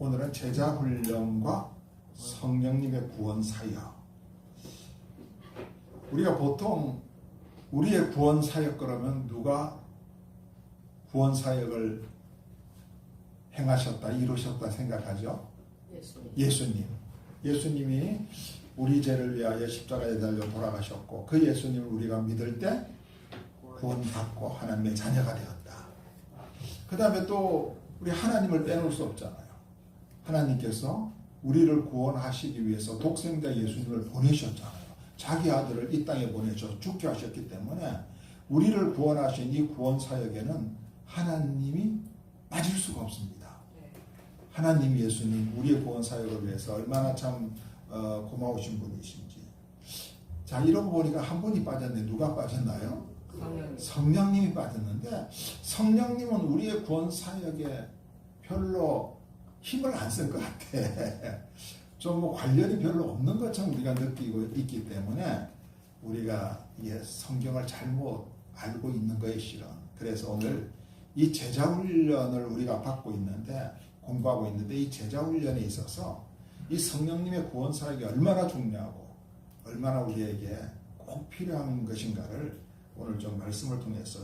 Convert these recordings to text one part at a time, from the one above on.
오늘은 제자훈련과 성령님의 구원 사역. 우리가 보통 우리의 구원 사역 그러면 누가 구원 사역을 행하셨다, 이루셨다 생각하죠? 예수님. 예수님이 우리 죄를 위하여 십자가에 달려 돌아가셨고 그 예수님을 우리가 믿을 때 구원받고 하나님의 자녀가 되었다. 그 다음에 또 우리 하나님을 빼놓을 수 없잖아요. 하나님께서 우리를 구원하시기 위해서 독생자 예수님을 보내셨잖아요. 자기 아들을 이 땅에 보내셔 죽게 하셨기 때문에 우리를 구원하신 이 구원 사역에는 하나님이 빠질 수가 없습니다. 하나님 예수님 우리의 구원 사역을 위해서 얼마나 참 고마우신 분이신지. 자, 이러고 보니까 한 분이 빠졌네. 누가 빠졌나요? 성령님이 빠졌는데 성령님은 우리의 구원 사역에 별로 힘을 안 쓴 것 같아. 좀 뭐 관련이 별로 없는 것처럼 우리가 느끼고 있기 때문에 우리가 성경을 잘못 알고 있는 거예요, 실은. 그래서 오늘 이 제자훈련을 우리가 받고 있는데, 공부하고 있는데, 이 제자훈련에 있어서 이 성령님의 구원 사역이 얼마나 중요하고 얼마나 우리에게 꼭 필요한 것인가를 오늘 좀 말씀을 통해서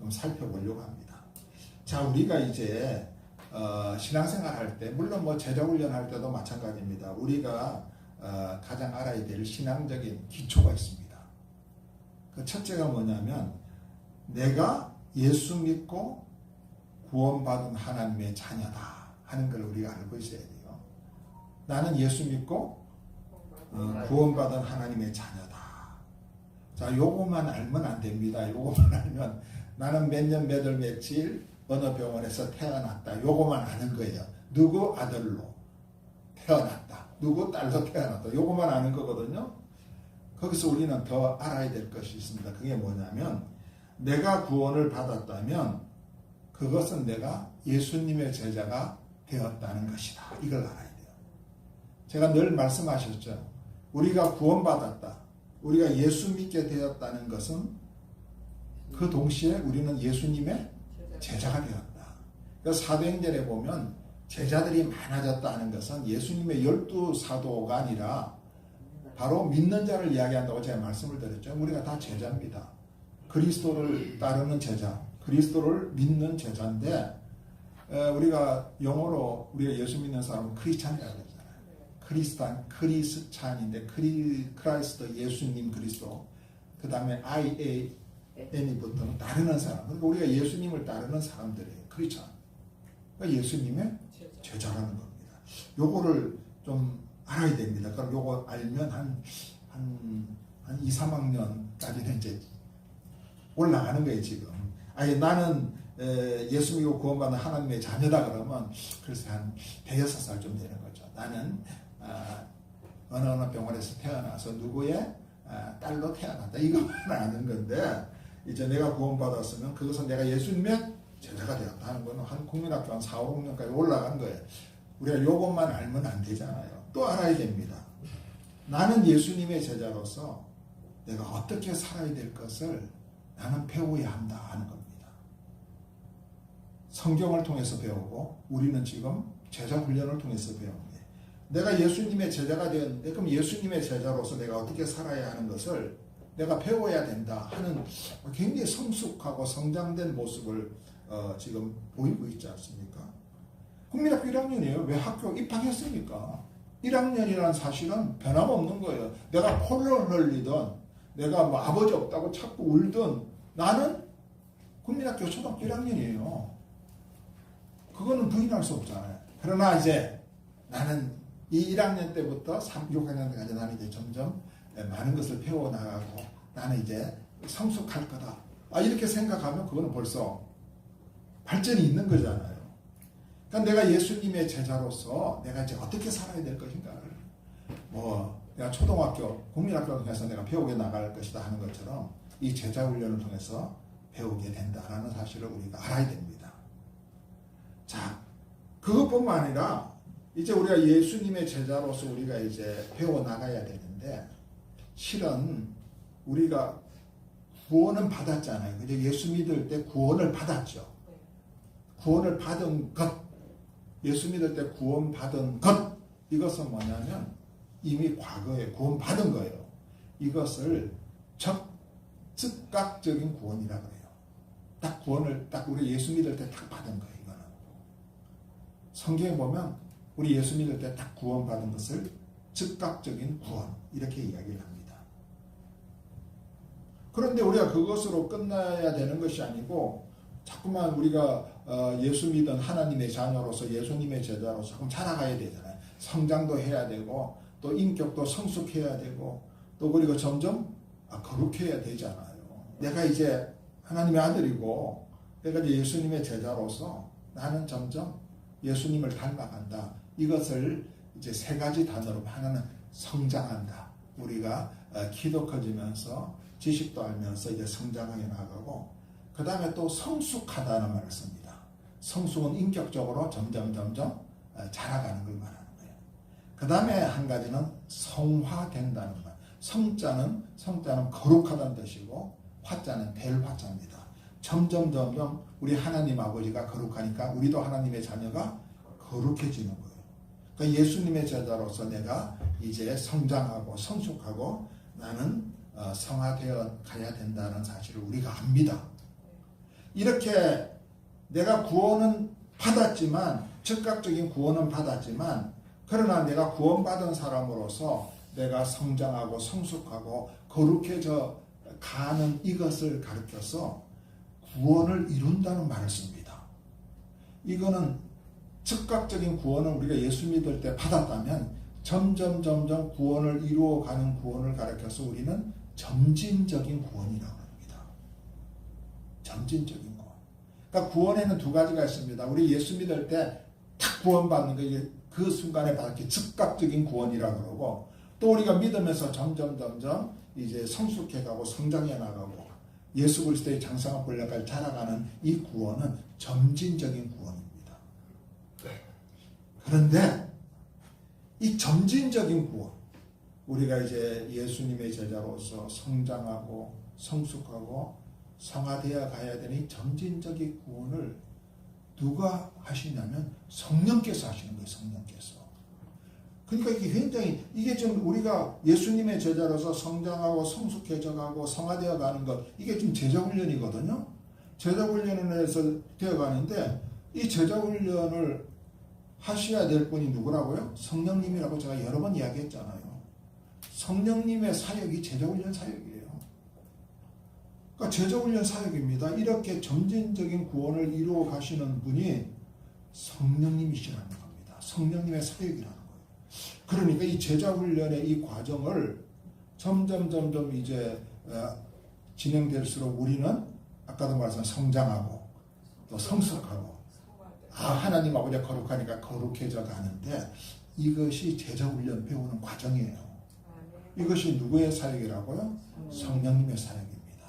좀 살펴보려고 합니다. 자, 우리가 이제 신앙생활 할 때, 물론 뭐 제자훈련 할 때도 마찬가지입니다. 우리가 가장 알아야 될 신앙적인 기초가 있습니다. 그 첫째가 뭐냐면 내가 예수 믿고 구원받은 하나님의 자녀다 하는 걸 우리가 알고 있어야 돼요. 나는 예수 믿고 구원받은 하나님의 자녀다. 자, 요것만 알면 안 됩니다. 요것만 알면 나는 몇 년 몇 월 며칠 어느 병원에서 태어났다. 요것만 아는 거예요. 누구 아들로 태어났다. 누구 딸로 태어났다. 요것만 아는 거거든요. 거기서 우리는 더 알아야 될 것이 있습니다. 그게 뭐냐면 내가 구원을 받았다면 그것은 내가 예수님의 제자가 되었다는 것이다. 이걸 알아야 돼요. 제가 늘 말씀하셨죠. 우리가 구원받았다. 우리가 예수 믿게 되었다는 것은 그 동시에 우리는 예수님의 제자가 되었다. 그래서 사도행전에 보면 제자들이 많아졌다 하는 것은 예수님의 12사도가 아니라 바로 믿는 자를 이야기한다고 제가 말씀을 드렸죠. 우리가 다 제자입니다. 그리스도를 따르는 제자, 그리스도를 믿는 제자인데 우리가 영어로 우리가 예수 믿는 사람은 크리스찬이라고 그러잖아요. 크리스찬인데 크라이스트 예수님 그리스도, 그 다음에 IAN이부터는 따르는 사람. 그러니까 우리가 예수님을 따르는 사람들이에요. 크리스찬. 그러니까 예수님의 제자라는 겁니다. 요거를 좀 알아야 됩니다. 그럼 요거 알면 한 2, 3학년까지는 이제 올라가는 거예요, 지금. 아니, 나는 예수 믿고 구원받는 하나님의 자녀다 그러면 그래서 한 106살 좀 되는 거죠. 나는 어느 병원에서 태어나서 누구의 딸로 태어났다. 이것만 아는 건데, 이제 내가 구원받았으면 그것은 내가 예수님의 제자가 되었다 하는 거는 한 국민학교 한 4, 5학년까지 올라간 거예요. 우리가 요것만 알면 안 되잖아요. 또 알아야 됩니다. 나는 예수님의 제자로서 내가 어떻게 살아야 될 것을 나는 배워야 한다 하는 겁니다. 성경을 통해서 배우고 우리는 지금 제자 훈련을 통해서 배웁니다. 내가 예수님의 제자가 되었는데 그럼 예수님의 제자로서 내가 어떻게 살아야 하는 것을 내가 배워야 된다 하는 굉장히 성숙하고 성장된 모습을 지금 보이고 있지 않습니까? 국민학교 1학년이에요. 왜 학교 입학했습니까? 1학년이라는 사실은 변함없는 거예요. 내가 콜을 흘리든 내가 뭐 아버지 없다고 자꾸 울든 나는 국민학교 초등학교 1학년이에요. 그거는 부인할 수 없잖아요. 그러나 이제 나는 이 1학년 때부터 6학년 때까지 나는 이제 점점 많은 것을 배워나가고 나는 이제 성숙할 거다. 이렇게 생각하면 그거는 벌써 발전이 있는 거잖아요. 그러니까 내가 예수님의 제자로서 내가 이제 어떻게 살아야 될 것인가를 내가 초등학교, 국민학교를 통해서 내가 배우게 나갈 것이다 하는 것처럼 이 제자 훈련을 통해서 배우게 된다라는 사실을 우리가 알아야 됩니다. 자, 그것뿐만 아니라 이제 우리가 예수님의 제자로서 우리가 이제 배워나가야 되는데 실은 우리가 구원은 받았잖아요. 이제 예수 믿을 때 구원을 받았죠. 구원을 받은 것, 예수 믿을 때 구원받은 것, 이것은 뭐냐면 이미 과거에 구원받은 거예요. 이것을 즉각적인 구원이라고 해요. 딱 구원을 딱 우리 예수 믿을 때 딱 받은 거예요. 이거는 성경에 보면 우리 예수 믿을 때 딱 구원받은 것을 즉각적인 구원, 이렇게 이야기를 합니다. 그런데 우리가 그것으로 끝나야 되는 것이 아니고 자꾸만 우리가 예수 믿은 하나님의 자녀로서 예수님의 제자로서 조금 자라가야 되잖아요. 성장도 해야 되고 또 인격도 성숙해야 되고 또 그리고 점점 거룩해야 되잖아요. 내가 이제 하나님의 아들이고 내가 이제 예수님의 제자로서 나는 점점 예수님을 닮아간다. 이것을 이제 세 가지 단어로, 하나는 성장한다. 우리가 키도 커지면서 지식도 알면서 이제 성장하게 나가고, 그 다음에 또 성숙하다는 말을 씁니다. 성숙은 인격적으로 점점 자라가는 걸 말하는 거예요. 그 다음에 한 가지는 성화된다는 말. 성자는 거룩하다는 뜻이고, 화자는 될 화자입니다. 점점 우리 하나님 아버지가 거룩하니까 우리도 하나님의 자녀가 거룩해지는 거예요. 그러니까 예수님의 제자로서 내가 이제 성장하고 성숙하고 나는 성화되어 가야 된다는 사실을 우리가 압니다. 이렇게 내가 구원은 받았지만, 즉각적인 구원은 받았지만, 그러나 내가 구원받은 사람으로서 내가 성장하고 성숙하고 거룩해져 가는 이것을 가르쳐서 구원을 이룬다는 말을 씁니다. 이거는 즉각적인 구원을 우리가 예수 믿을 때 받았다면 점점 구원을 이루어가는 구원을 가르쳐서 우리는 점진적인 구원이라고 합니다. 점진적인 구원. 그러니까 구원에는 두 가지가 있습니다. 우리 예수 믿을 때 탁 구원받는 거, 그 순간에 받게 즉각적인 구원이라고 그러고, 또 우리가 믿으면서 점점 이제 성숙해가고 성장해 나가고 예수 그리스도의 장성한 권력까지 자라가는 이 구원은 점진적인 구원입니다. 그런데 이 점진적인 구원, 우리가 이제 예수님의 제자로서 성장하고 성숙하고 성화되어 가야 되는 이 점진적인 구원을 누가 하시냐면 성령께서 하시는 거예요. 성령께서. 그러니까 이게 굉장히, 이게 좀 우리가 예수님의 제자로서 성장하고 성숙해져 가고 성화되어 가는 것, 이게 좀 제자훈련이거든요. 제자훈련에서 되어 가는데, 이 제자훈련을 하셔야 될 분이 누구라고요? 성령님이라고 제가 여러 번 이야기했잖아요. 성령님의 사역이 제자훈련 사역이에요. 그러니까 제자훈련 사역입니다. 이렇게 점진적인 구원을 이루어 가시는 분이 성령님이시라는 겁니다. 성령님의 사역이라는 거예요. 그러니까 이 제자훈련의 이 과정을 점점 이제 진행될수록 우리는 아까도 말씀 성장하고 또 성숙하고, 하나님 아버지가 거룩하니까 거룩해져 가는데, 이것이 제자훈련 배우는 과정이에요. 이것이 누구의 사역이라고요? 성령님의 사역입니다.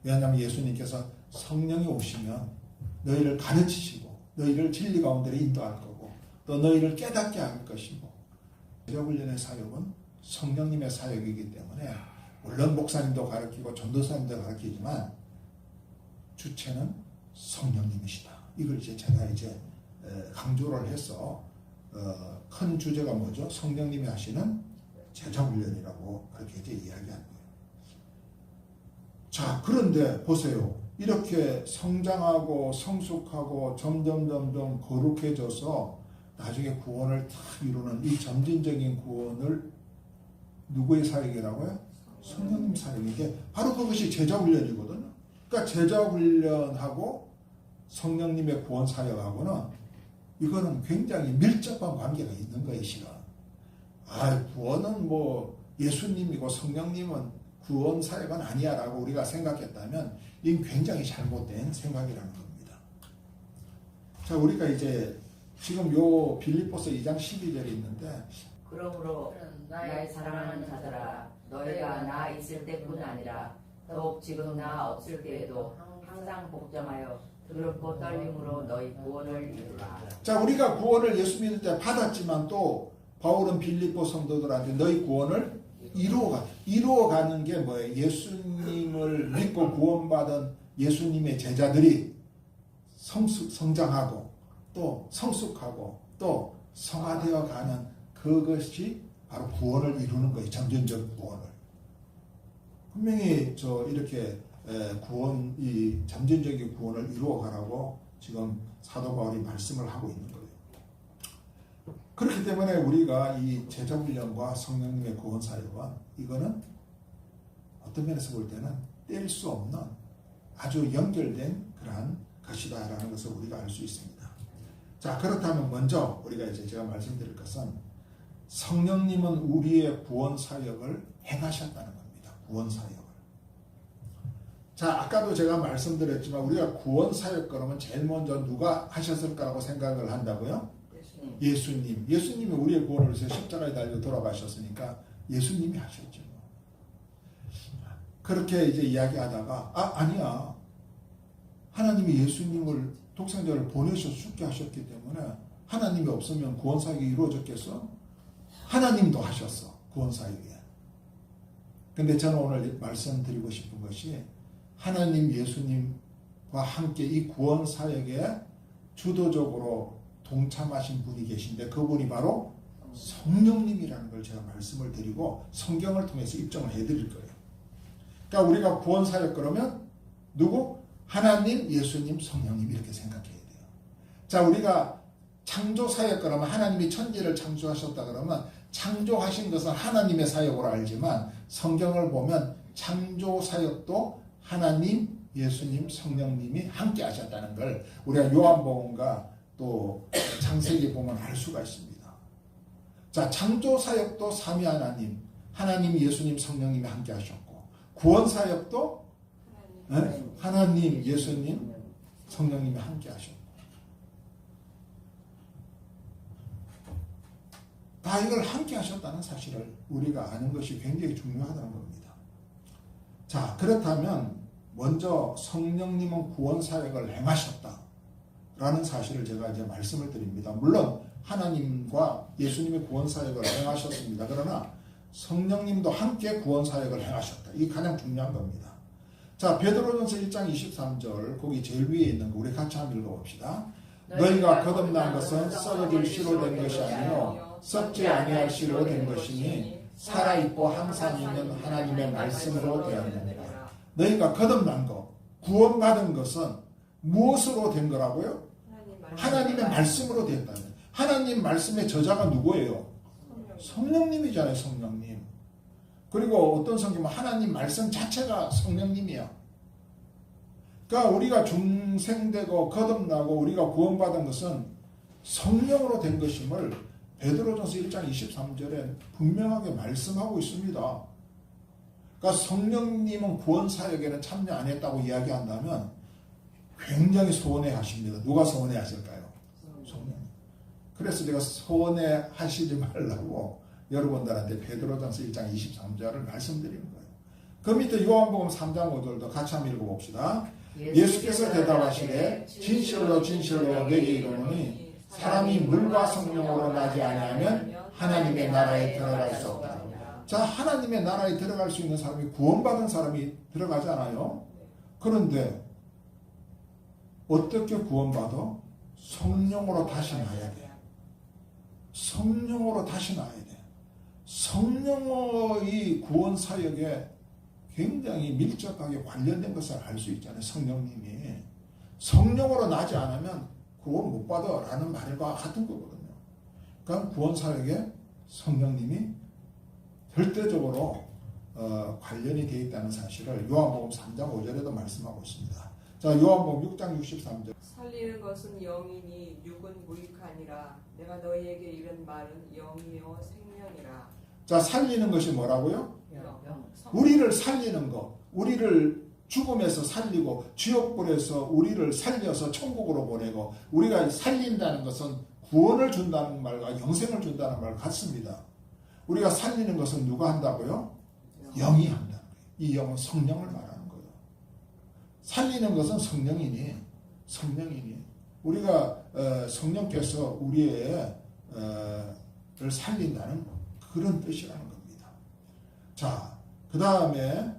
왜냐하면 예수님께서 성령이 오시면 너희를 가르치시고 너희를 진리 가운데 인도할 거고 또 너희를 깨닫게 할 것이고, 제자훈련의 사역은 성령님의 사역이기 때문에 물론 목사님도 가르치고 전도사님도 가르치지만 주체는 성령님이시다. 이걸 이제 제가 강조를 해서 큰 주제가 뭐죠? 성령님이 하시는 제자훈련이라고 그렇게 이제 이야기한 거예요. 자, 그런데 보세요. 이렇게 성장하고 성숙하고 점점 거룩해져서 나중에 구원을 다 이루는 이 점진적인 구원을 누구의 사역이라고요? 성령님 사역이게, 바로 그것이 제자훈련이거든요. 그러니까 제자훈련하고 성령님의 구원 사역하고는 이거는 굉장히 밀접한 관계가 있는 거예요, 실은. 구원은 뭐 예수님이고 성령님은 구원 사역은 아니야라고 우리가 생각했다면 이건 굉장히 잘못된 생각이라는 겁니다. 자, 우리가 이제 지금 요 빌립보서 2장 12절이 있는데, 그러므로 나의 사랑하는 자들아, 너희가 나 있을 때뿐 아니라 더욱 지금 나 없을 때에도 항상 복종하여 두렵고 떨림으로 너희 구원을 이루라. 자, 우리가 구원을 예수 믿을 때 받았지만 또 바울은 빌립보 성도들한테 너희 구원을 이루어가는 게 뭐예요? 예수님을 믿고 구원받은 예수님의 제자들이 성장하고 또 성숙하고 또 성화되어 가는 그것이 바로 구원을 이루는 거예요. 점진적 구원을. 분명히 이렇게 이 점진적인 구원을 이루어가라고 지금 사도 바울이 말씀을 하고 있는 거예요. 그렇기 때문에 우리가 이 제자훈련과 성령님의 구원 사역은 이거는 어떤 면에서 볼 때는 뗄 수 없는 아주 연결된 그러한 것이다라는 것을 우리가 알 수 있습니다. 자, 그렇다면 먼저 우리가 이제 제가 말씀드릴 것은 성령님은 우리의 구원 사역을 행하셨다는 겁니다. 구원 사역을. 자, 아까도 제가 말씀드렸지만 우리가 구원 사역 그러면 제일 먼저 누가 하셨을까라고 생각을 한다고요? 예수님. 예수님이 우리의 구원을 위해서 십자가에 달려 돌아가셨으니까 예수님이 하셨죠. 그렇게 이제 이야기하다가 아니야. 하나님이 예수님을 독생자를 보내셔서 죽게 하셨기 때문에 하나님이 없으면 구원 사역이 이루어졌겠어? 하나님도 하셨어. 구원 사역에. 근데 저는 오늘 말씀드리고 싶은 것이 하나님 예수님과 함께 이 구원 사역에 주도적으로 동참하신 분이 계신데 그분이 바로 성령님이라는 걸 제가 말씀을 드리고 성경을 통해서 입증을 해드릴 거예요. 그러니까 우리가 구원 사역 그러면 누구? 하나님, 예수님, 성령님 이렇게 생각해야 돼요. 자, 우리가 창조 사역 그러면 하나님이 천지를 창조하셨다 그러면 창조하신 것은 하나님의 사역으로 알지만 성경을 보면 창조 사역도 하나님, 예수님, 성령님이 함께 하셨다는 걸 우리가 요한복음과 또 창세기 보면 알 수가 있습니다. 자, 창조 사역도 삼위 하나님, 하나님, 예수님, 성령님이 함께 하셨고 구원 사역도 하나님, 예수님, 성령님이 함께 하셨고 다 이걸 함께 하셨다는 사실을 우리가 아는 것이 굉장히 중요하다는 겁니다. 자, 그렇다면 먼저 성령님은 구원 사역을 행하셨다라는 사실을 제가 이제 말씀을 드립니다. 물론 하나님과 예수님이 구원 사역을 행하셨습니다. 그러나 성령님도 함께 구원 사역을 행하셨다. 이게 가장 중요한 겁니다. 자, 베드로전서 1장 23절 거기 제일 위에 있는 거 우리 같이 한번 읽어봅시다. 너희가 거듭난 것은 썩어질 씨로 된 것이 아니요 썩지 아니할 씨로 된 것이니 살아있고 항상 있는 하나님의 말씀으로 되었느니라. 너희가 거듭난 것, 구원받은 것은 무엇으로 된 거라고요? 하나님의 말씀으로 됐다는. 하나님 말씀의 저자가 누구예요? 성령님이잖아요. 성령님. 그리고 어떤 성경은 하나님 말씀 자체가 성령님이야. 그러니까 우리가 중생되고 거듭나고 우리가 구원받은 것은 성령으로 된 것임을 베드로전서 1장 23절에 분명하게 말씀하고 있습니다. 그러니까 성령님은 구원 사역에는 참여 안 했다고 이야기한다면 굉장히 서운해 하십니다. 누가 서운해 하실까요? 성령. 그래서 제가 서운해 하시지 말라고 여러분들한테 베드로전서 1장 23절을 말씀드리는 거예요. 그 밑에 요한복음 3장 5절도 같이 한번 읽어봅시다. 예수께서 대답하시되 진실로 진실로 내게 이르노니 사람이 물과 성령으로 나지 아니하면 하나님의 나라에 들어갈 수 없다. 자, 하나님의 나라에 들어갈 수 있는 사람이 구원받은 사람이 들어가잖아요. 그런데 어떻게 구원받아? 성령으로 다시 나야 돼. 성령으로 다시 나야 돼. 성령의 구원 사역에 굉장히 밀접하게 관련된 것을 알 수 있잖아요. 성령님이. 성령으로 나지 않으면 구원 못 받아 라는 말과 같은 거거든요. 그러니까 구원 사역에 성령님이 절대적으로 관련이 되어 있다는 사실을 요한복음 3장 5절에도 말씀하고 있습니다. 자, 요한복음 6장 63절. 살리는 것은 영이니 육은 무익하니라. 내가 너희에게 이른 말은 영이요 생명이라. 자, 살리는 것이 뭐라고요? 영. 우리를 살리는 것. 우리를 죽음에서 살리고 지옥불에서 우리를 살려서 천국으로 보내고 우리가 살린다는 것은 구원을 준다는 말과 영생을 준다는 말 같습니다. 우리가 살리는 것은 누가 한다고요? 영이 한다는 거예요. 이 영은 성령을 말하는 거예요. 살리는 것은 성령이니 우리가 성령께서 우리의 를 살린다는 그런 뜻이라는 겁니다. 자, 그 다음에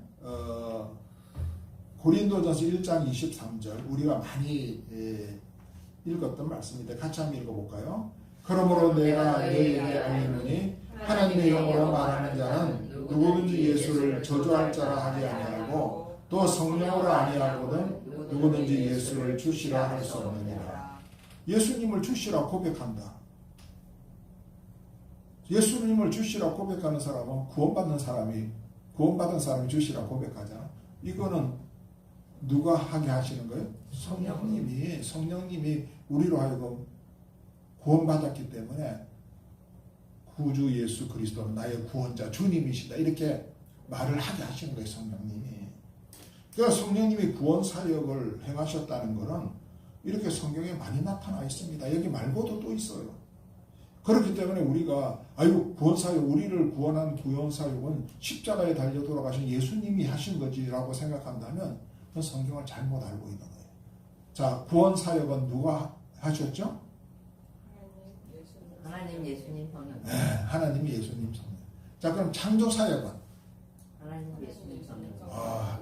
고린도전서 1장 23절 우리가 많이 읽었던 말씀인데 같이 한번 읽어볼까요? 그러므로 내가 너희에게 알리노니 하나님의 영으로 말하는 자는 누구든지 예수를 저주할 자라 하지 아니하고 또 성령으로 아니하거든 누구든지 예수를 주시라 할 수 없느니라. 예수님을 주시라 고백한다. 예수님을 주시라 고백하는 사람은 구원받은 사람이 주시라 고백하잖아. 이거는 누가 하게 하시는 거예요? 성령님이 우리로 하여금 구원받았기 때문에 구주 예수 그리스도는 나의 구원자 주님이시다 이렇게 말을 하게 하시는 거예요. 성령님이. 그러니까 성령님이 구원 사역을 행하셨다는 것은 이렇게 성경에 많이 나타나 있습니다. 여기 말고도 또 있어요. 그렇기 때문에 우리가 구원 사역, 우리를 구원한 구원 사역은 십자가에 달려 돌아가신 예수님이 하신 거지라고 생각한다면 그 성경을 잘못 알고 있는 거예요. 자, 구원 사역은 누가 하셨죠? 하나님, 예수님, 성령. 네, 하나님, 예수님, 성령. 자, 그럼 창조 사역은? 하나님, 예수님, 성령.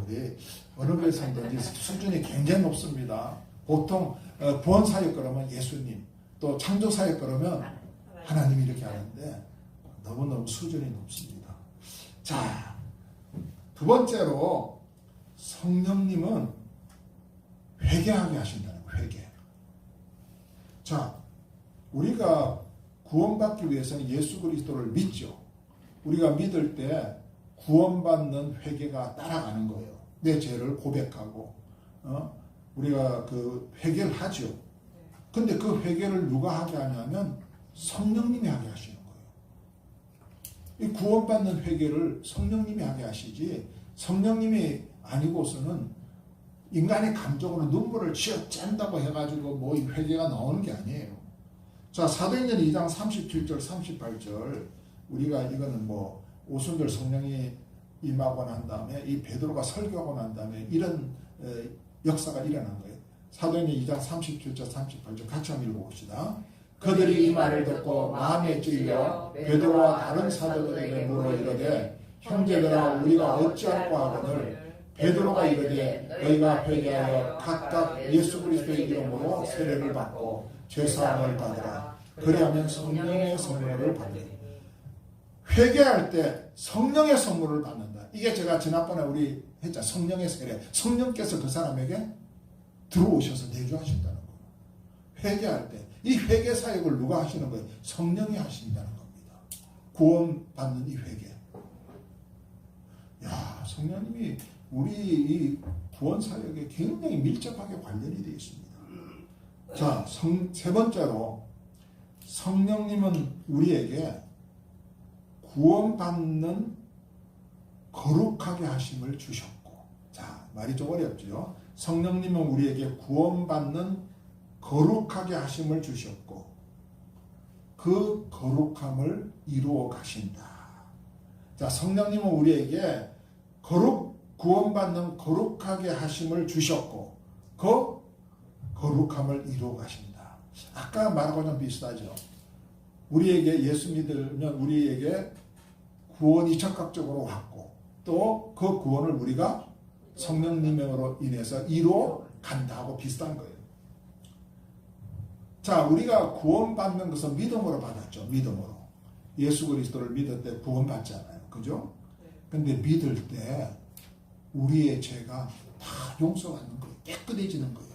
우리 어느 교회에서든지 수준이 굉장히 높습니다. 보통 구원 사역 그러면 예수님, 또 창조 사역 그러면 하나님 이렇게 하는데 너무너무 수준이 높습니다. 자, 두 번째로 성령님은 회개하게 하신다는 거예요. 회개. 자, 우리가 구원받기 위해서는 예수 그리스도를 믿죠. 우리가 믿을 때 구원받는 회개가 따라가는 거예요. 내 죄를 고백하고 우리가 그 회개를 하죠. 근데 그 회개를 누가 하게 하냐면 성령님이 하게 하시는 거예요. 이 구원받는 회개를 성령님이 하게 하시지 성령님이 아니고서는 인간의 감정으로 눈물을 쥐어 짠다고 해가지고 뭐 이 회개가 나오는 게 아니에요. 자, 사도행전 2장 37절 38절 우리가 이거는 뭐 오순절 성령이 임하고 난 다음에 이 베드로가 설교하고 난 다음에 이런 역사가 일어난 거예요. 사도행전 2장 37절 38절 같이 한번 읽어봅시다. 그들이 이 말을 듣고 마음에 찔려 베드로와 다른 사도들에게 물어 이르되 형제들아 우리가 어찌할까 하거늘 베드로가 이르되 너희가 회개하여 각각 예수 그리스도의 이름으로 세례를 받고 죄사함을 받으라. 그리하면 성령의 선물을 받으리. 회개할 때 성령의 선물을 받는다. 이게 제가 지난번에 우리 했잖아. 성령의 세례. 성령께서 그 사람에게 들어오셔서 내주하신다는 거예요. 회개할 때. 이 회개 사역을 누가 하시는 거예요? 성령이 하신다는 겁니다. 구원받는 이 회개. 야, 성령님이 우리 이 구원 사역에 굉장히 밀접하게 관련이 되어 있습니다. 자, 세 번째로 성령님은 우리에게 구원받는 거룩하게 하심을 주셨고, 자, 말이 좀 어렵죠. 성령님은 우리에게 구원받는 거룩하게 하심을 주셨고 그 거룩함을 이루어 가신다. 자, 성령님은 우리에게 구원받는 거룩하게 하심을 주셨고 그 거룩함을 이루어 가신다. 아까 말하고 좀 비슷하죠. 우리에게 예수 믿으면 우리에게 구원이 적극적으로 왔고 또 그 구원을 우리가 성령님으로 인해서 이루어 간다고 비슷한 거예요. 자, 우리가 구원받는 것은 믿음으로 받았죠. 믿음으로. 예수 그리스도를 믿을 때 구원받잖아요. 그죠? 근데 믿을 때 우리의 죄가 다 용서받는 거예요. 깨끗해지는 거예요.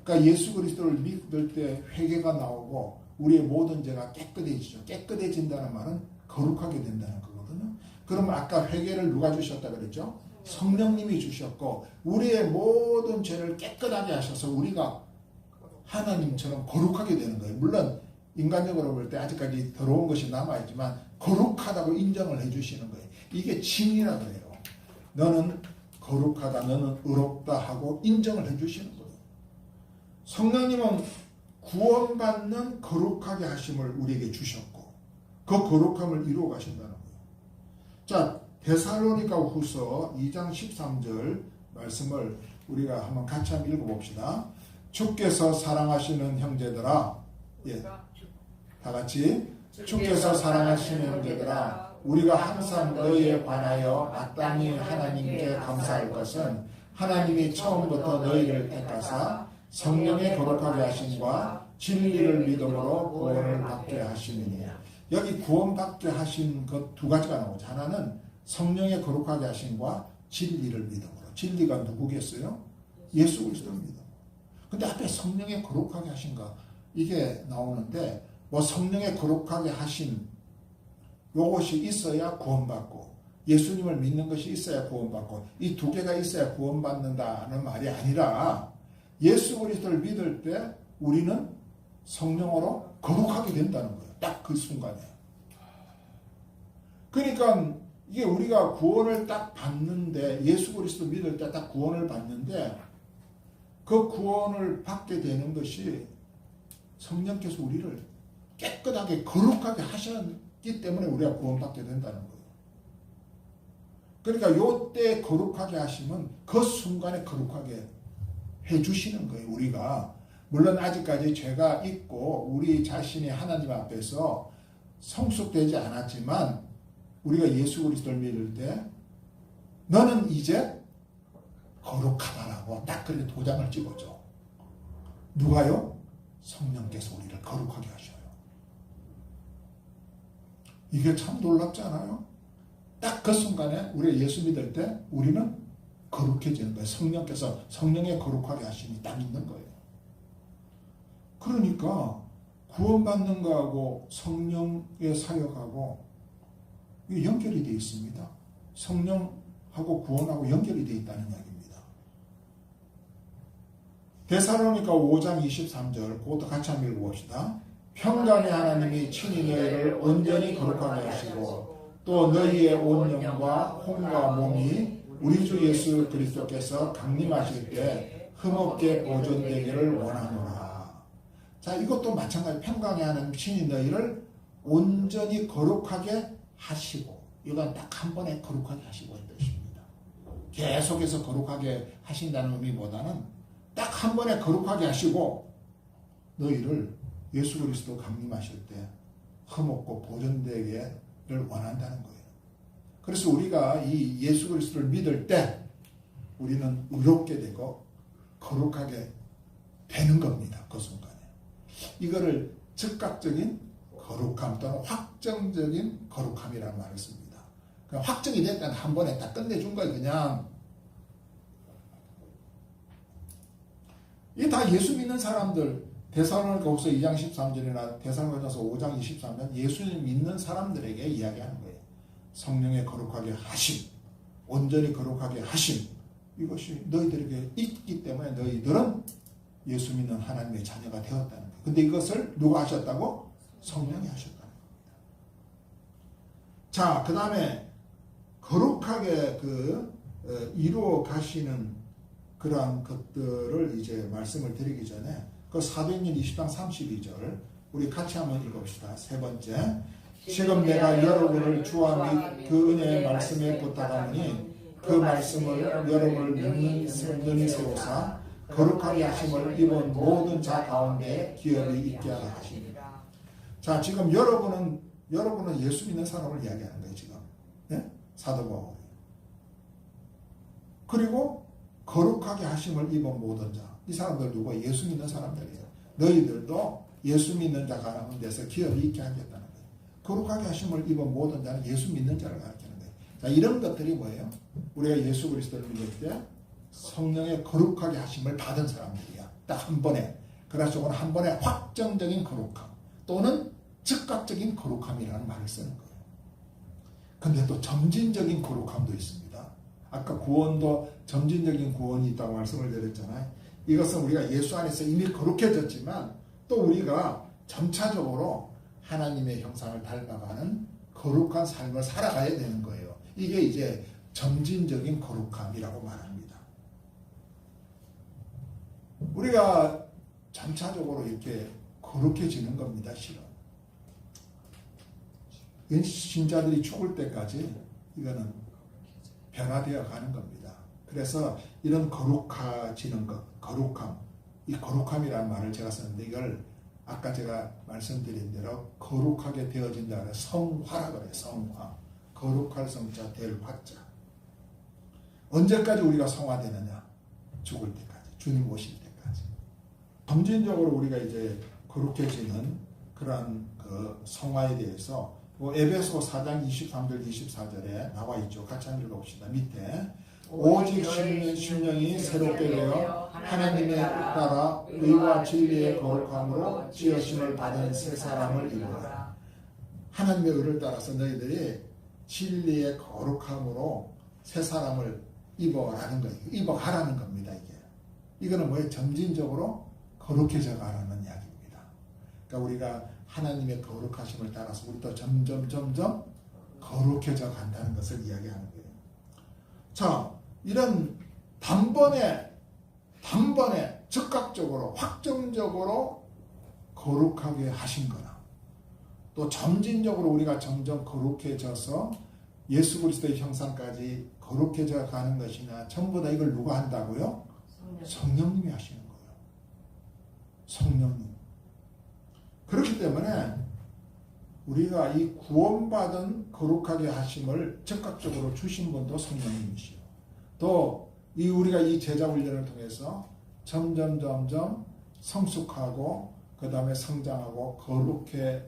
그러니까 예수 그리스도를 믿을 때 회개가 나오고 우리의 모든 죄가 깨끗해지죠. 깨끗해진다는 말은 거룩하게 된다는 거거든요. 그러면 아까 회개를 누가 주셨다 그랬죠? 성령님이 주셨고 우리의 모든 죄를 깨끗하게 하셔서 우리가 하나님처럼 거룩하게 되는 거예요. 물론 인간적으로 볼 때 아직까지 더러운 것이 남아있지만 거룩하다고 인정을 해주시는 거예요. 이게 칭이라 그래요. 너는 거룩하다, 너는 의롭다 하고 인정을 해주시는 거예요. 성령님은 구원받는 거룩하게 하심을 우리에게 주셨고 그 거룩함을 이루어 가신다는 거예요. 자, 데살로니가 후서 2장 13절 말씀을 우리가 한번 같이 한번 읽어봅시다. 주께서 사랑하시는 형제들아, 예, 다 같이 주께서 사랑하시는 형제들아, 우리가 항상 너희에 관하여 마땅히 하나님께 감사할 것은 하나님이 처음부터 너희를 택하사 성령의 거룩하게 하심과 진리를 믿음으로 구원을 받게 하심이니. 여기 구원받게 하신 그 두 가지가 나오죠. 하나는 성령의 거룩하게 하심과 진리를 믿음으로. 진리가 누구겠어요? 예수 그리스도를 믿음. 근데 앞에 성령의 거룩하게 하신가 이게 나오는데 뭐 성령의 거룩하게 하신 요것이 있어야 구원받고 예수님을 믿는 것이 있어야 구원받고 이 두 개가 있어야 구원받는다는 말이 아니라 예수 그리스도를 믿을 때 우리는 성령으로 거룩하게 된다는 거예요. 딱 그 순간에. 그러니까 이게 우리가 구원을 딱 받는데 예수 그리스도 믿을 때 딱 구원을 받는데 그 구원을 받게 되는 것이 성령께서 우리를 깨끗하게 거룩하게 하셨기 때문에 우리가 구원받게 된다는 거예요. 그러니까 요때 거룩하게 하시면 그 순간에 거룩하게 해주시는 거예요. 우리가 물론 아직까지 죄가 있고 우리 자신이 하나님 앞에서 성숙되지 않았지만 우리가 예수 그리스도를 믿을 때 너는 이제 거룩하다라고 딱 그렇게 도장을 찍어줘. 누가요? 성령께서 우리를 거룩하게 하셔요. 이게 참 놀랍지 않아요? 딱 그 순간에 우리가 예수 믿을 때 우리는 거룩해지는 거예요. 성령께서 성령의 거룩하게 하심이 딱 있는 거예요. 그러니까 구원받는 거하고 성령의 사역하고 이게 연결이 되어 있습니다. 성령하고 구원하고 연결이 되어 있다는 이야기입니다. 데살로니가 5장 23절 그것도 같이 한번 읽어봅시다. 평강의 하나님이 친히 너희를 온전히 거룩하게 하시고 또 너희의 온 영과 혼과 몸이 우리 주 예수 그리스도께서 강림하실 때 흠없게 보존되기를 원하노라. 자, 이것도 마찬가지. 평강의 하나님 친히 너희를 온전히 거룩하게 하시고, 이건 딱 한 번에 거룩하게 하시고 이 뜻입니다. 계속해서 거룩하게 하신다는 의미보다는 딱 한 번에 거룩하게 하시고 너희를 예수 그리스도 강림하실 때 흠없고 보존되기를 원한다는 거예요. 그래서 우리가 이 예수 그리스도를 믿을 때 우리는 의롭게 되고 거룩하게 되는 겁니다. 그 순간에. 이거를 즉각적인 거룩함 또는 확정적인 거룩함이라는 말을 씁니다. 그러니까 확정이 됐다는 한 번에 딱 끝내준 거예요. 그냥 이게 다 예수 믿는 사람들 데살로니가후서 2장 13절이나 데살로니가서 5장 23절 예수님 믿는 사람들에게 이야기하는 거예요. 성령의 거룩하게 하심, 온전히 거룩하게 하심, 이것이 너희들에게 있기 때문에 너희들은 예수 믿는 하나님의 자녀가 되었다는 거예요. 근데 이것을 누가 하셨다고? 성령이 하셨다는 겁니다. 자, 그 다음에 거룩하게 이루어 가시는 그러한 것들을 이제 말씀을 드리기 전에 그 사도행전 20장 32절 우리 같이 한번 읽어봅시다. 세 번째, 지금 내가 여러분을 주와 및 그 은혜의 말씀에 부탁하노니 그 말씀을 여러분을 믿는 세우사 거룩하게 하심을 입은 모든 자 가운데 기업이 있게 하라 하십니다. 자, 지금 여러분은 예수 믿는 사람을 이야기하는 거예요. 지금 네? 사도 바울이. 그리고 거룩하게 하심을 입은 모든 자. 이 사람들 누구야? 예수 믿는 사람들이에요. 너희들도 예수 믿는 자 가운데서 기업이 있게 하겠다는 거예요. 거룩하게 하심을 입은 모든 자는 예수 믿는 자를 가르치는 거예요. 자, 이런 것들이 뭐예요? 우리가 예수 그리스도를 믿을 때 성령의 거룩하게 하심을 받은 사람들이야. 딱 한 번에. 그래서 오늘 한 번에 확정적인 거룩함 또는 즉각적인 거룩함이라는 말을 쓰는 거예요. 근데 또 점진적인 거룩함도 있습니다. 아까 구원도 점진적인 구원이 있다고 말씀을 드렸잖아요. 이것은 우리가 예수 안에서 이미 거룩해졌지만 또 우리가 점차적으로 하나님의 형상을 닮아가는 거룩한 삶을 살아가야 되는 거예요. 이게 이제 점진적인 거룩함이라고 말합니다. 우리가 점차적으로 이렇게 거룩해지는 겁니다. 실은. 신자들이 죽을 때까지 이거는 변화되어 가는 겁니다. 그래서 이런 거룩해지는 것, 거룩함, 이 거룩함이라는 말을 제가 썼는데 이걸 아까 제가 말씀드린 대로 거룩하게 되어진다 그래서 성화라 그래요. 성화. 거룩할 성자 될 화자. 언제까지 우리가 성화되느냐? 죽을 때까지. 주님 오실 때까지. 점진적으로 우리가 이제 거룩해지는 그러한 그 성화에 대해서 에베소 4장 23절 24절에 나와 있죠. 같이 한번 읽어봅시다. 밑에 오직 심령이 새롭게 되어 하나님의 따라 의와 진리의 거룩함으로 지으심을 받은 새 사람을 이루라. 하나님의 의를 따라서 너희들이 진리의 거룩함으로 새 사람을 입어가라는 거예요. 입어가라는 겁니다. 이거는 뭐예요? 점진적으로 거룩해져 가라는 이야기입니다. 그러니까 우리가 하나님의 거룩하심을 따라서 우리도 점점 거룩해져 간다는 것을 이야기하는 거예요. 자, 이런 단번에 즉각적으로 확정적으로 거룩하게 하신 거나 또 점진적으로 우리가 점점 거룩해져서 예수 그리스도의 형상까지 거룩해져 가는 것이나 전부 다 이걸 누가 한다고요? 성령님이 하시는 거예요. 성령님. 그렇기 때문에 우리가 이 구원받은 거룩하게 하심을 즉각적으로 주신 분도 성령님이시요. 또 우리가 이 제자 훈련을 통해서 점점 성숙하고 그 다음에 성장하고 거룩해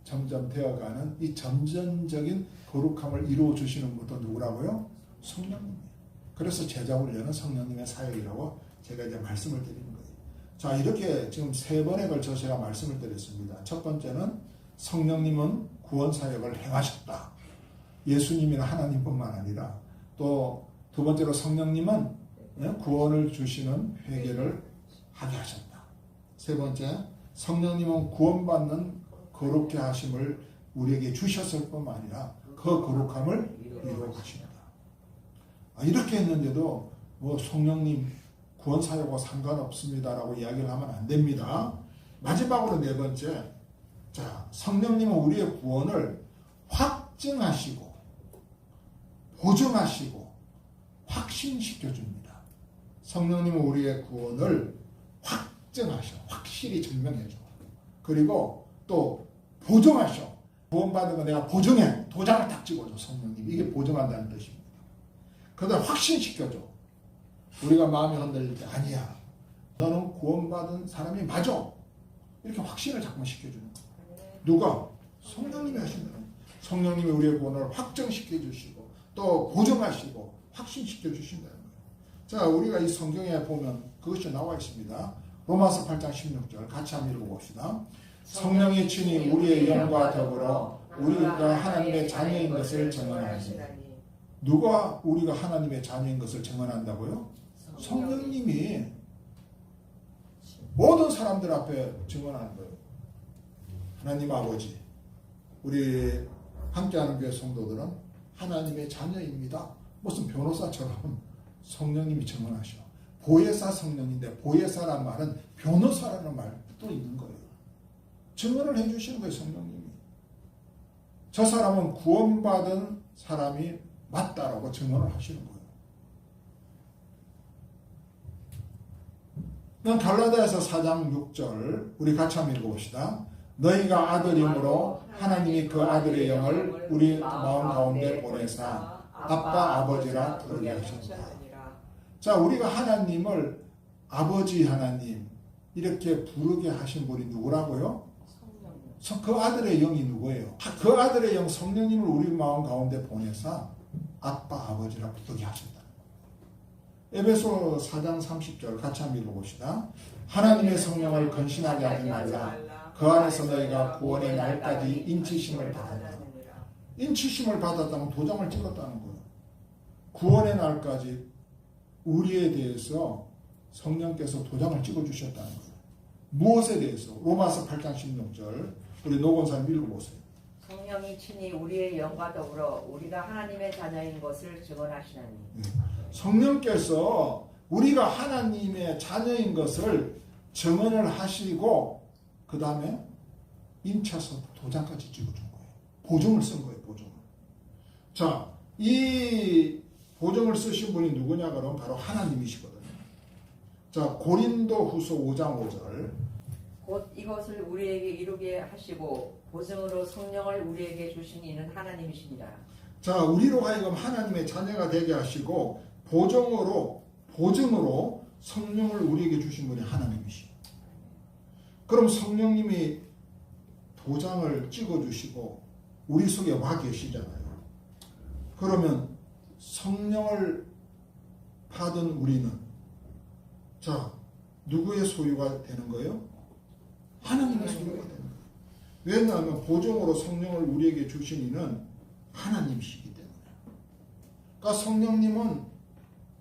점점 되어가는 이 점진적인 거룩함을 이루어 주시는 분도 누구라고요? 성령님이에요. 그래서 제자 훈련은 성령님의 사역이라고 제가 이제 말씀을 드리는 거예요. 자, 이렇게 지금 3번에 걸쳐 제가 말씀을 드렸습니다. 첫 번째는 성령님은 구원 사역을 행하셨다. 예수님이나 하나님뿐만 아니라 또 두 번째로 성령님은 구원을 주시는 회개를 하게 하셨다. 세 번째, 성령님은 구원받는 거룩게 하심을 우리에게 주셨을 뿐만 아니라 그 거룩함을 이루어 가신다. 이렇게 했는데도 뭐 성령님 구원 사역과 상관없습니다라고 이야기를 하면 안 됩니다. 마지막으로 네 번째, 자, 성령님은 우리의 구원을 확증하시고 보증하시고 확신시켜 줍니다. 성령님은 우리의 구원을 확증하셔, 확실히 증명해 줘. 그리고 또 보증하셔. 구원받은 거 내가 보증해. 도장을 딱 찍어줘, 성령님. 이게 보증한다는 뜻입니다. 그다음 확신시켜줘. 우리가 마음이 흔들릴 때 아니야. 너는 구원받은 사람이 맞아. 이렇게 확신을 자꾸 시켜주는 거예요. 누가? 성령님이 하신다. 성령님이 우리의 구원을 확정시켜 주시고 또 보증하시고 확신시켜 주신다는 거예요. 자, 우리가 이 성경에 보면 그것이 나와 있습니다. 로마서 8장 16절 같이 한번 읽어봅시다. 성령이 친히 우리의 영과 더불어 우리가 하나님의 자녀인 것을 증언하니. 누가 우리가 하나님의 자녀인 것을 증언한다고요? 성령님이 모든 사람들 앞에 증언하는 거예요. 하나님 아버지, 우리 함께하는 교회 성도들은 하나님의 자녀입니다. 무슨 변호사처럼 성령님이 증언하셔. 보혜사 성령인데 보혜사란 말은 변호사라는 말도 있는 거예요. 증언을 해주시는 거예요, 성령님이. 저 사람은 구원받은 사람이 맞다라고 증언을 하시는 거예요. 그럼 갈라디아서 4장 6절 우리 같이 한번 읽어봅시다. 너희가 아들임으로 하나님이 그 아들의 영을 우리 마음 가운데 보내사 아빠 아버지라 부르게 하신다. 자, 우리가 하나님을 아버지 하나님 이렇게 부르게 하신 분이 누구라고요? 그 아들의 영이 누구예요? 그 아들의 영 성령님을 우리 마음 가운데 보내사 아빠 아버지라 부르게 하신다. 에베소 4장 30절 같이 한번 읽어봅시다. 하나님의 성령을 근신하게 하지 말라. 그 안에서 너희가 구원의 날까지 인치심을 받았다. 인치심을 받았다면 도장을 찍었다는 거예요. 구원의 날까지 우리에 대해서 성령께서 도장을 찍어주셨다는 거예요. 무엇에 대해서? 로마서 8장 16절 우리 노건사님 읽어보세요. 성령이 친히 우리의 영과 더불어 우리가 하나님의 자녀인 것을 증언하시나니. 성령께서 우리가 하나님의 자녀인 것을 증언을 하시고 그 다음에 인쳐서 도장까지 찍어준 거예요. 보증을 쓴 거예요. 보증을. 자, 이 보증을 쓰신 분이 누구냐 그러면 바로 하나님이시거든요. 자, 고린도 후서 5장 5절 곧 이것을 우리에게 이루게 하시고 보증으로 성령을 우리에게 주신 이는 하나님이시니라. 자, 우리로 하여금 하나님의 자녀가 되게 하시고 보증으로 성령을 우리에게 주신 분이 하나님이시죠. 그럼 성령님이 도장을 찍어주시고 우리 속에 와 계시잖아요. 그러면 성령을 받은 우리는 자 누구의 소유가 되는 거예요? 하나님의 소유가 되는 거예요. 왜냐하면 보정으로 성령을 우리에게 주신 이는 하나님이시기 때문에. 그러니까 성령님은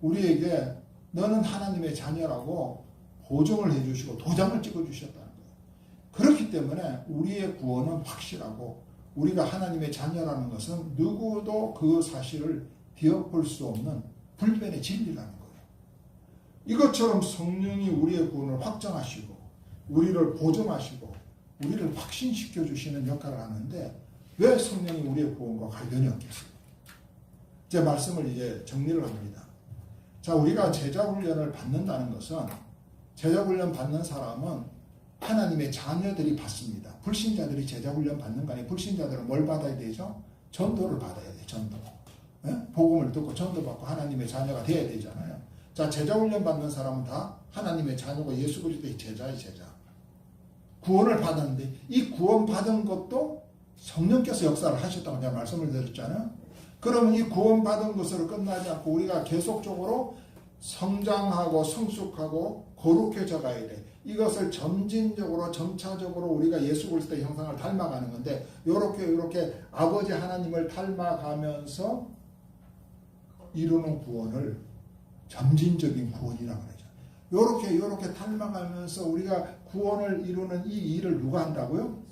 우리에게 너는 하나님의 자녀라고 보정을 해주시고 도장을 찍어주셨다는 거예요. 그렇기 때문에 우리의 구원은 확실하고 우리가 하나님의 자녀라는 것은 누구도 그 사실을 뒤엎을 수 없는 불변의 진리라는 거예요. 이것처럼 성령이 우리의 구원을 확정하시고 우리를 보정하시고 우리를 확신시켜 주시는 역할을 하는데 왜 성령이 우리의 구원과 관련이 없겠어요? 제 말씀을 이제 정리를 합니다. 자, 우리가 제자훈련을 받는다는 것은 제자훈련 받는 사람은 하나님의 자녀들이 받습니다. 불신자들이 제자훈련 받는 거 아니에요. 불신자들은 뭘 받아야 되죠? 전도를 받아야 돼요. 전도. 네? 복음을 듣고 전도받고 하나님의 자녀가 돼야 되잖아요. 자, 제자훈련 받는 사람은 다 하나님의 자녀고 예수 그리스도의 제자의 제자. 구원을 받았는데 이 구원 받은 것도 성령께서 역사를 하셨다고 제가 말씀을 드렸잖아요. 그러면 이 구원 받은 것으로 끝나지 않고 우리가 계속적으로 성장하고 성숙하고 거룩해져 가야 돼. 이것을 점진적으로 점차적으로 우리가 예수 그리스도의 형상을 닮아가는 건데 이렇게 아버지 하나님을 닮아가면서 이루는 구원을 점진적인 구원이라고 그러죠. 이렇게 닮아가면서 우리가 구원을 이루는 이 일을 누가 한다고요?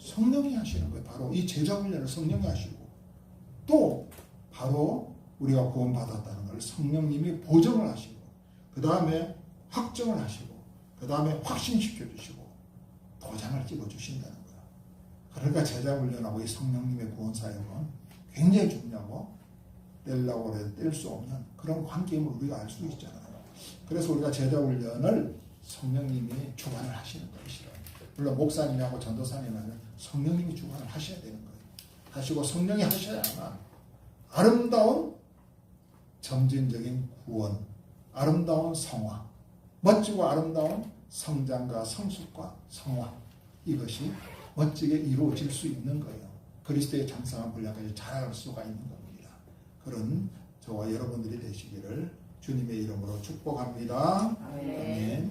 성령이 하시는 거예요. 바로 이 제자훈련을 성령이 하시고 또 바로 우리가 구원받았다는 걸 성령님이 보정을 하시고 그 다음에 확정을 하시고 그 다음에 확신시켜 주시고 도장을 찍어 주신다는 거예요. 그러니까 제자훈련하고 이 성령님의 구원 사역은 굉장히 중요하고 뗄라고 해도 뗄 수 없는 그런 관계임을 우리가 알 수 있잖아요. 그래서 우리가 제자훈련을 성령님이 주관을 하시는 것이죠. 물론 목사님하고 전도사님은 성령님이 주관을 하셔야 되는 거예요. 하시고 성령이 하셔야만 아름다운 점진적인 구원, 아름다운 성화, 멋지고 아름다운 성장과 성숙과 성화 이것이 멋지게 이루어질 수 있는 거예요. 그리스도의 장성한 분량까지 자라갈 수가 있는 겁니다. 그런 저와 여러분들이 되시기를 주님의 이름으로 축복합니다. 아멘. 아멘.